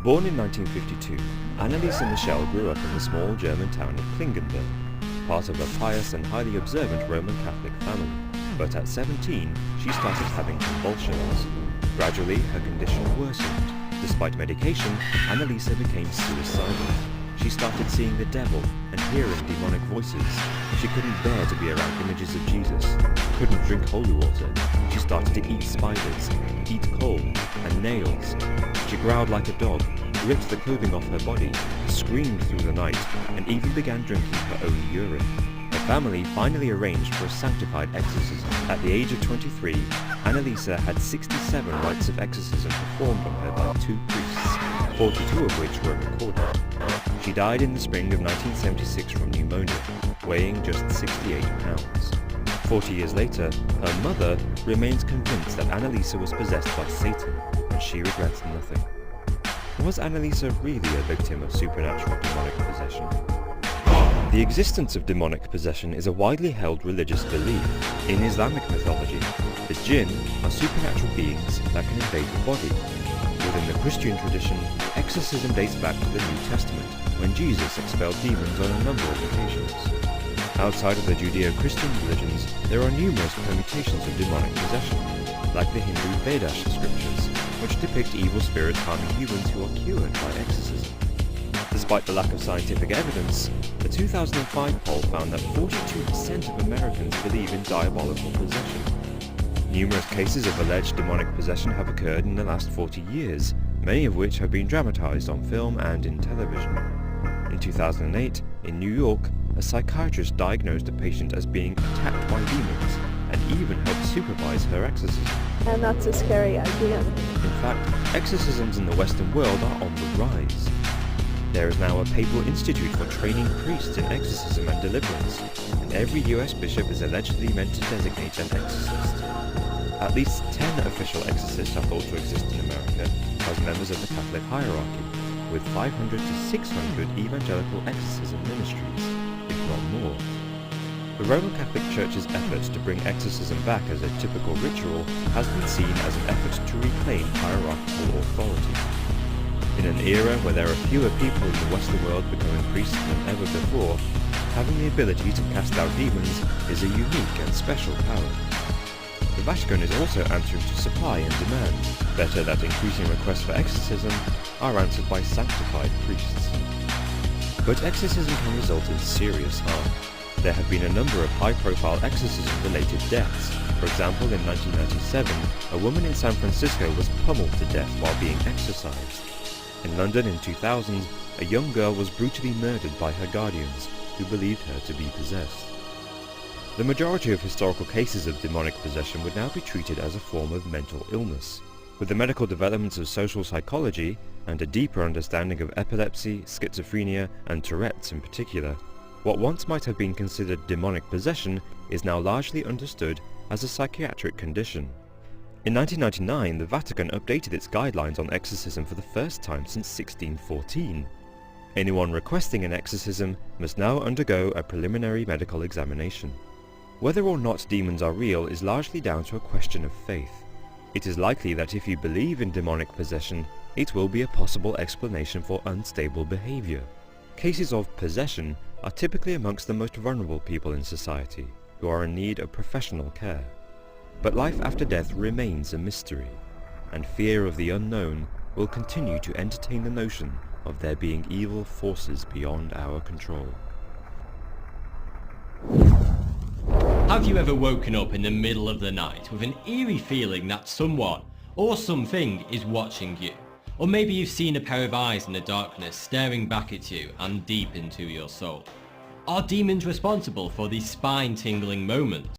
Born in 1952, Anneliese Michel grew up in the small German town of Klingenberg, part of a pious and highly observant Roman Catholic family. But at 17, she started having convulsions. Gradually, her condition worsened. Despite medication, Anneliese became suicidal. She started seeing the devil and hearing demonic voices. She couldn't bear to be around images of Jesus, couldn't drink holy water. She started to eat spiders, eat coal and nails. She growled like a dog, ripped the clothing off her body, screamed through the night, and even began drinking her own urine. Her family finally arranged for a sanctified exorcism. At the age of 23, Anneliese had 67 rites of exorcism performed on her by 2 priests, 42 of which were recorded. She died in the spring of 1976 from pneumonia, weighing just 68 pounds. 40 years later, her mother remains convinced that Anneliese was possessed by Satan, and she regrets nothing. Was Anneliese really a victim of supernatural demonic possession? The existence of demonic possession is a widely held religious belief. In Islamic mythology, the jinn are supernatural beings that can invade the body. Within the Christian tradition, exorcism dates back to the New Testament, when Jesus expelled demons on a number of occasions. Outside of the Judeo-Christian religions, there are numerous permutations of demonic possession, like the Hindu Vedas scriptures, which depict evil spirits harming humans who are cured by exorcism. Despite the lack of scientific evidence, the 2005 poll found that 42% of Americans believe in diabolical possession. Numerous cases of alleged demonic possession have occurred in the last 40 years, many of which have been dramatized on film and in television. In 2008, in New York, a psychiatrist diagnosed a patient as being attacked by demons and even helped supervise her exorcism. And that's a scary idea. In fact, exorcisms in the Western world are on the rise. There is now a papal institute for training priests in exorcism and deliverance, and every US bishop is allegedly meant to designate an exorcist. At least 10 official exorcists are thought to exist in America as members of the Catholic hierarchy, with 500 to 600 evangelical exorcism ministries, if not more. The Roman Catholic Church's efforts to bring exorcism back as a typical ritual has been seen as an effort to reclaim hierarchical authority. In an era where there are fewer people in the Western world becoming priests than ever before, having the ability to cast out demons is a unique and special power. The Vatican is also answering to supply and demand, better that increasing requests for exorcism are answered by sanctified priests. But exorcism can result in serious harm. There have been a number of high-profile exorcism-related deaths. For example, in 1997, a woman in San Francisco was pummeled to death while being exorcised. In London in 2000, a young girl was brutally murdered by her guardians, who believed her to be possessed. The majority of historical cases of demonic possession would now be treated as a form of mental illness. With the medical developments of social psychology, and a deeper understanding of epilepsy, schizophrenia, and Tourette's in particular, what once might have been considered demonic possession is now largely understood as a psychiatric condition. In 1999, the Vatican updated its guidelines on exorcism for the first time since 1614. Anyone requesting an exorcism must now undergo a preliminary medical examination. Whether or not demons are real is largely down to a question of faith. It is likely that if you believe in demonic possession, it will be a possible explanation for unstable behavior. Cases of possession are typically amongst the most vulnerable people in society, who are in need of professional care. But life after death remains a mystery, and fear of the unknown will continue to entertain the notion of there being evil forces beyond our control. Have you ever woken up in the middle of the night with an eerie feeling that someone or something is watching you? Or maybe you've seen a pair of eyes in the darkness staring back at you and deep into your soul. Are demons responsible for these spine-tingling moments?